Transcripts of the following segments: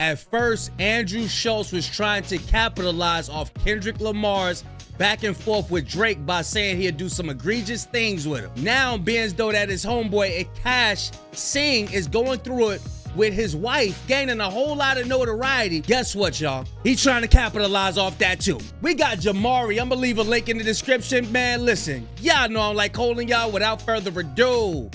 At first, Andrew Schultz was trying to capitalize off Kendrick Lamar's back and forth with Drake by saying he'd do some egregious things with him. Now, being as though that his homeboy Akaash Singh is going through it with his wife, gaining a whole lot of notoriety. Guess what, y'all? He's trying to capitalize off that too. We got Jamari. I'm gonna leave a link in the description. Man, listen, y'all know I'm like holding y'all. Without further ado,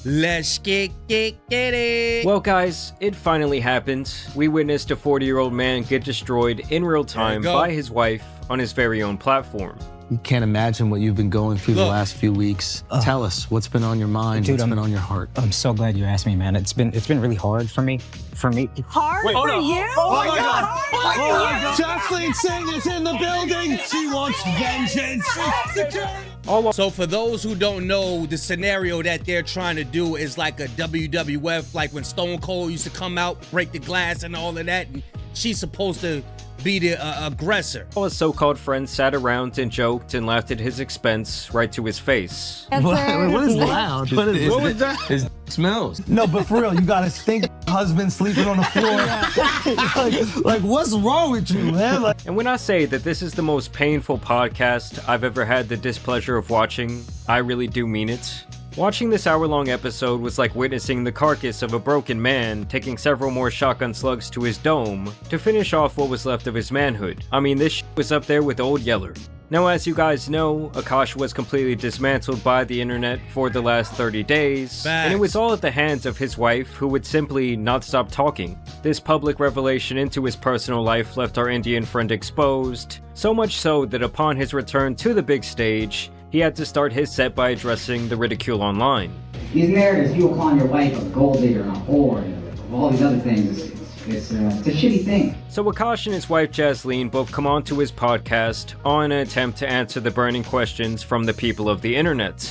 let's get it. Well, guys, it finally happened. We witnessed a 40-year-old man get destroyed in real time by his wife on his very own platform. You can't imagine what you've been going through the last few weeks. Tell us what's been on your mind, what's been on your heart. I'm so glad you asked me, man. It's been really hard for me. Hard for you? Oh my God! Oh my God! Gaslighting Singh is in the building. She wants vengeance. So for those who don't know, the scenario that they're trying to do is like a WWF, like when Stone Cold used to come out, break the glass and all of that, and she's supposed to be the aggressor. All his so-called friends sat around and joked and laughed at his expense right to his face. What is loud? What was that? His smells. No, but for real, you got a stink husband sleeping on the floor. like, what's wrong with you, man? And when I say that this is the most painful podcast I've ever had the displeasure of watching, I really do mean it. Watching this hour-long episode was like witnessing the carcass of a broken man taking several more shotgun slugs to his dome to finish off what was left of his manhood. I mean, this was up there with Old Yeller. Now, as you guys know, Akaash was completely dismantled by the internet for the last 30 days, and it was all at the hands of his wife, who would simply not stop talking. This public revelation into his personal life left our Indian friend exposed, so much so that upon his return to the big stage, he had to start his set by addressing the ridicule online. These narratives, people calling your wife a gold digger and a whore and all these other things, it's a shitty thing. So Akaash and his wife Jasleen both come onto his podcast on an attempt to answer the burning questions from the people of the internet.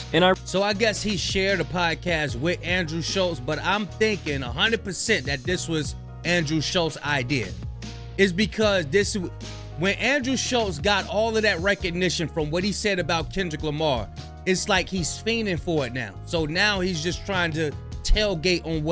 So I guess he shared a podcast with Andrew Schultz, but I'm thinking 100% that this was Andrew Schultz's idea. It's because when Andrew Schultz got all of that recognition from what he said about Kendrick Lamar, it's like he's fiending for it now. So now he's just trying to tailgate on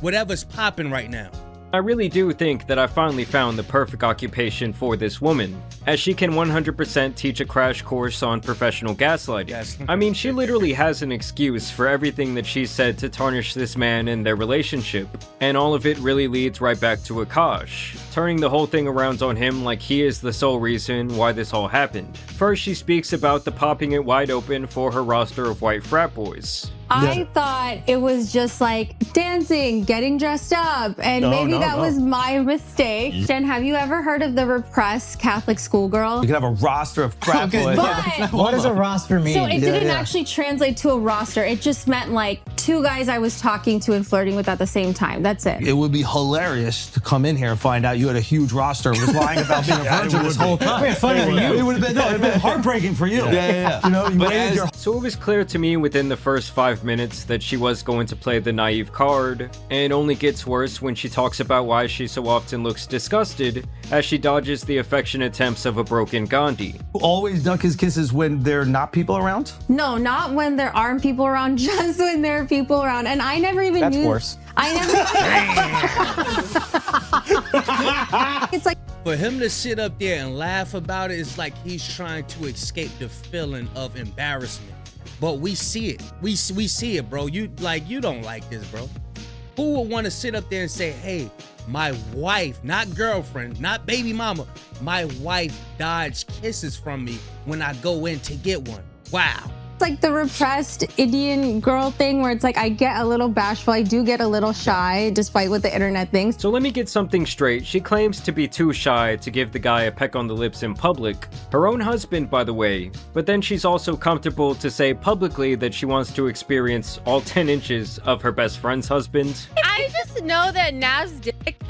whatever's popping right now. I really do think that I finally found the perfect occupation for this woman, as she can 100% teach a crash course on professional gaslighting. Yes. I mean, she literally has an excuse for everything that she said to tarnish this man and their relationship, and all of it really leads right back to Akaash, turning the whole thing around on him like he is the sole reason why this all happened. First, she speaks about the popping it wide open for her roster of white frat boys. I thought it was just like dancing, getting dressed up, and maybe that was my mistake. Jen, have you ever heard of the repressed Catholic schoolgirl? You can have a roster of frat boys. But What does a roster mean? so it didn't actually translate to a roster. It just meant like two guys I was talking to and flirting with at the same time. That's it. It would be hilarious to come in here and find out you had a huge roster and was lying about being a virgin this whole time. Funny for you. It would have been heartbreaking for you. Yeah. You know, you waited your So it was clear to me within the first 5 minutes that she was going to play the naive card, and it only gets worse when she talks about why she so often looks disgusted as she dodges the affectionate attempts of a broken Gandhi. always duck his kisses when there are not people around? No, not when there aren't people around, just when there are people around. And I never even knew. That's worse. I never. It's like For him to sit up there and laugh about it, it's like he's trying to escape the feeling of embarrassment. But we see it. We see it, bro. You don't like this, bro. Who would want to sit up there and say, hey, my wife, not girlfriend, not baby mama, my wife dodged kisses from me when I go in to get one? Wow. it's like the repressed Indian girl thing where it's like I get a little bashful, I do get a little shy despite what the internet thinks. So let me get something straight. She claims to be too shy to give the guy a peck on the lips in public. Her own husband, by the way. But then she's also comfortable to say publicly that she wants to experience all 10 inches of her best friend's husband. I just know that Nav's dick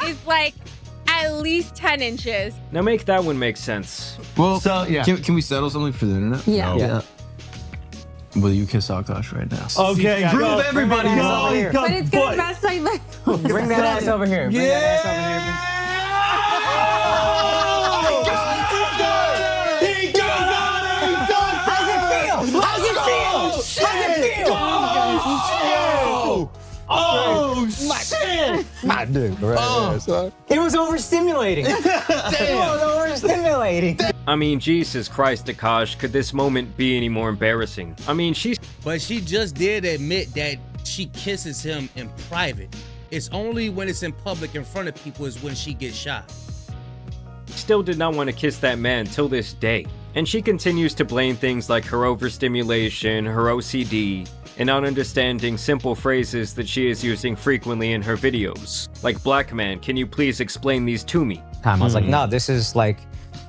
is like at least 10 inches. Now make that one make sense. Well, So, yeah. can we settle something for the internet? Yeah. Yeah. Will you kiss Akaash right now? Okay, prove everybody. Go, But it's gonna mess like Bring that ass over here. Bring that Oh, shit! My dude. Right, Oh. It was overstimulating. It was overstimulating. I mean, Jesus Christ, Akaash, could this moment be any more embarrassing? I mean, But she just did admit that she kisses him in private. It's only when it's in public in front of people is when she gets shot. still did not want to kiss that man till this day. And she continues to blame things like her overstimulation, her OCD, and not understanding simple phrases that she is using frequently in her videos. Like, "Black man, can you please explain these to me?" I was like, no, this is like,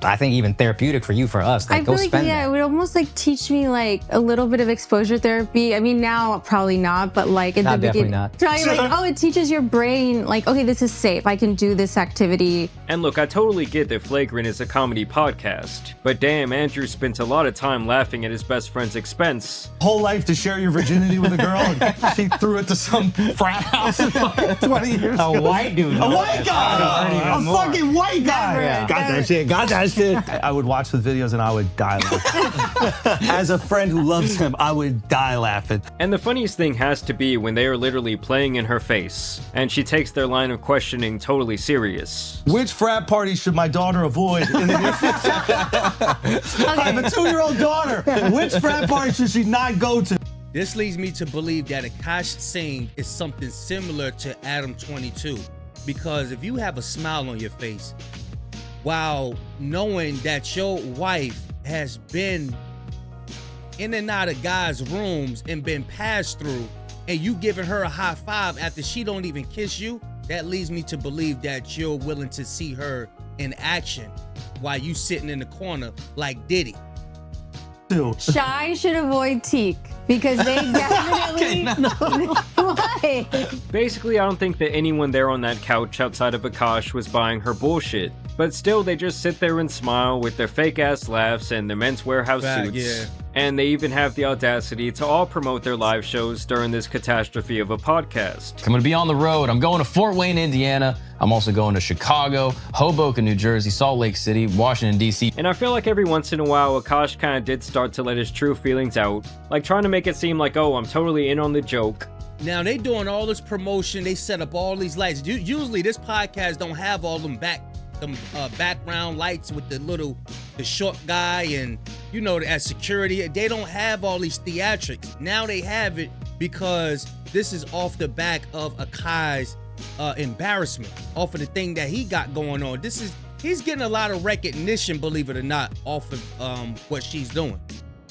I think even therapeutic for you, for us. Like, I go feel like, spend yeah, that. it would almost like teach me like a little bit of exposure therapy. I mean, now probably not, but like at No, the definitely beginning, not. probably like, oh, it teaches your brain like, okay, this is safe. I can do this activity. And look, I totally get that Flagrant is a comedy podcast, but damn, Andrew spent a lot of time laughing at his best friend's expense. Whole life to share your virginity with a girl, and she threw it to some frat house 20 years ago. A white dude. A white guy! A fucking white guy! Never, Got that shit, got that shit. I would watch the videos and I would die laughing. As a friend who loves him, I would die laughing. And the funniest thing has to be when they are literally playing in her face, and she takes their line of questioning totally serious. Which frat party should my daughter avoid in the near future? I have a 2-year-old daughter. Which frat party should she not go to? This leads me to believe that Akaash Singh is something similar to Adam 22. Because if you have a smile on your face, while knowing that your wife has been in and out of guys' rooms and been passed through, and you giving her a high five after she don't even kiss you, that leads me to believe that you're willing to see her in action while you sitting in the corner like Diddy. Shy should avoid Teak because they definitely. Why? Basically, I don't think that anyone there on that couch outside of Akaash was buying her bullshit. But still, they just sit there and smile with their fake-ass laughs and their Men's Warehouse suits. Yeah. And they even have the audacity to all promote their live shows during this catastrophe of a podcast. I'm gonna be on the road. I'm going to Fort Wayne, Indiana. I'm also going to Chicago, Hoboken, New Jersey, Salt Lake City, Washington, D.C. And I feel like every once in a while, Akaash kind of did start to let his true feelings out, like trying to make it seem like, oh, I'm totally in on the joke. Now they doing all this promotion. They set up all these lights. Usually this podcast don't have all them background lights with the short guy and as security. They don't have all these theatrics. Now they have it because this is off the back of Akaash's embarrassment, off of the thing that he got going on. He's getting a lot of recognition, believe it or not, off of what she's doing,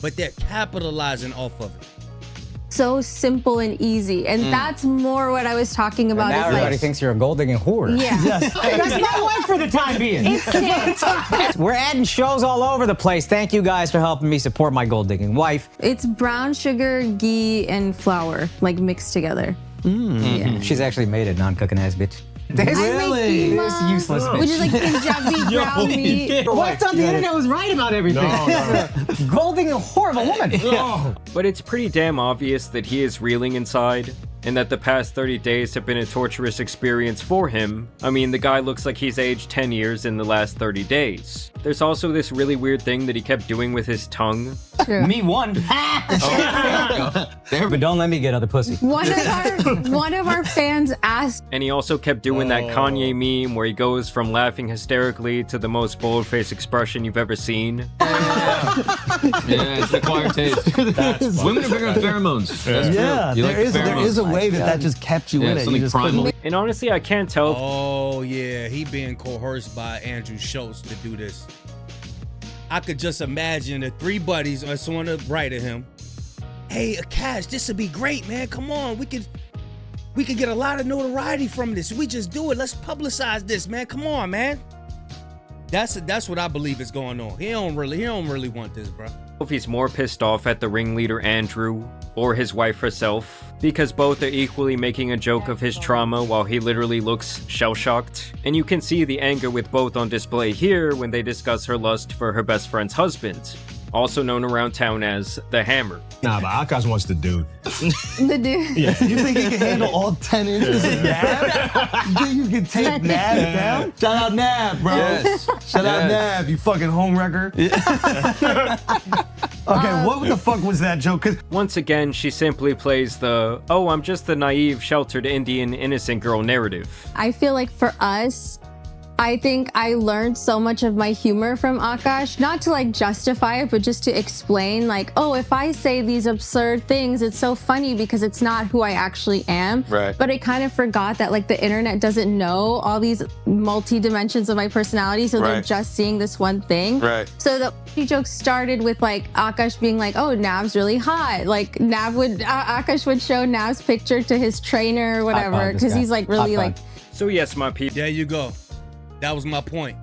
but they're capitalizing off of it. So simple and easy, and that's more what I was talking about. Now is everybody like, thinks you're a gold digging whore. yeah. Yes. That's my wife for the time being. It's kids. We're adding shows all over the place. Thank you guys for helping me support my gold digging wife. It's brown sugar, ghee, and flour, like mixed together. Yeah. She's actually made it, non-cooking ass bitch. I make Really? keema, This useless bitch. which is like Punjabi brown meat. What? I thought the internet was right about everything. Gold digging horrible woman. But it's pretty damn obvious that he is reeling inside, and that the past 30 days have been a torturous experience for him. I mean, the guy looks like he's aged 10 years in the last 30 days. There's also this really weird thing that he kept doing with his tongue. True. Me one. But don't let me get other pussy. One of our fans asked, And he also kept doing that Kanye meme where he goes from laughing hysterically to the most bold-faced expression you've ever seen. Yeah, it's the acquired taste. Women are bigger on pheromones. That's Yeah, true. You there like the is a pheromones. way that just kept you Yeah, in it. You something just primal. couldn't. And honestly, I can't tell if Oh yeah, he being coerced by Andrew Schultz to do this. I could just imagine the three buddies are on the right of him. Hey, Akaash, this would be great, man. Come on, we could get a lot of notoriety from this. We just do it. Let's publicize this, man. Come on, man. That's what I believe is going on. He don't really want this, bro. if he's more pissed off at the ringleader Andrew or his wife herself, because both are equally making a joke of his trauma while he literally looks shell-shocked. And you can see the anger with both on display here when they discuss her lust for her best friend's husband, also known around town as the Hammer. Nah, but Akaash wants the dude. The dude. Yeah. You think he can handle all 10 inches of Nav? You think you can take Nav down? Shout out Nav, bro. Yes. Shout out Yes. Nav, you fucking homewrecker. Okay, what the fuck was that joke? 'Cause Once again, she simply plays the, oh, I'm just the naive, sheltered Indian innocent girl narrative. I feel like for us, I think I learned so much of my humor from Akaash, not to like justify it, but just to explain like, oh, if I say these absurd things, it's so funny because it's not who I actually am. Right. But I kind of forgot that like the internet doesn't know all these multi-dimensions of my personality, so they're Right. just seeing this one thing. Right. So the joke started with like Akaash being like, oh, Nav's really hot. Like Akaash would show Nav's picture to his trainer or whatever, pod, this because guy. he's like really Hot like, pod. So yes, my people. There you go. That was my point.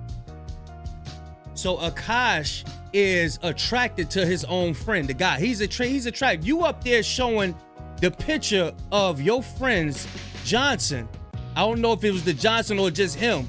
So Akaash is attracted to his own friend, the guy. He's attracted. You up there showing the picture of your friend's Johnson. I don't know if it was the Johnson or just him,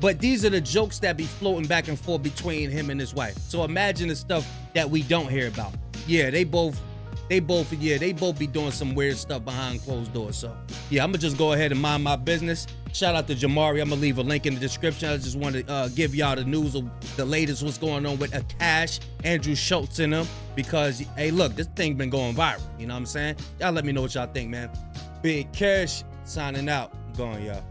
but these are the jokes that be floating back and forth between him and his wife. So imagine the stuff that we don't hear about. Yeah, they both be doing some weird stuff behind closed doors. So yeah, I'm gonna just go ahead and mind my business. Shout out to Jamari. I'm gonna leave a link in the description. I just want to give y'all the news of the latest, what's going on with Akaash, Andrew Schultz in them, because hey, look, this thing been going viral. You know what I'm saying? Y'all let me know what y'all think, man. Big Cash signing out. I'm going, y'all.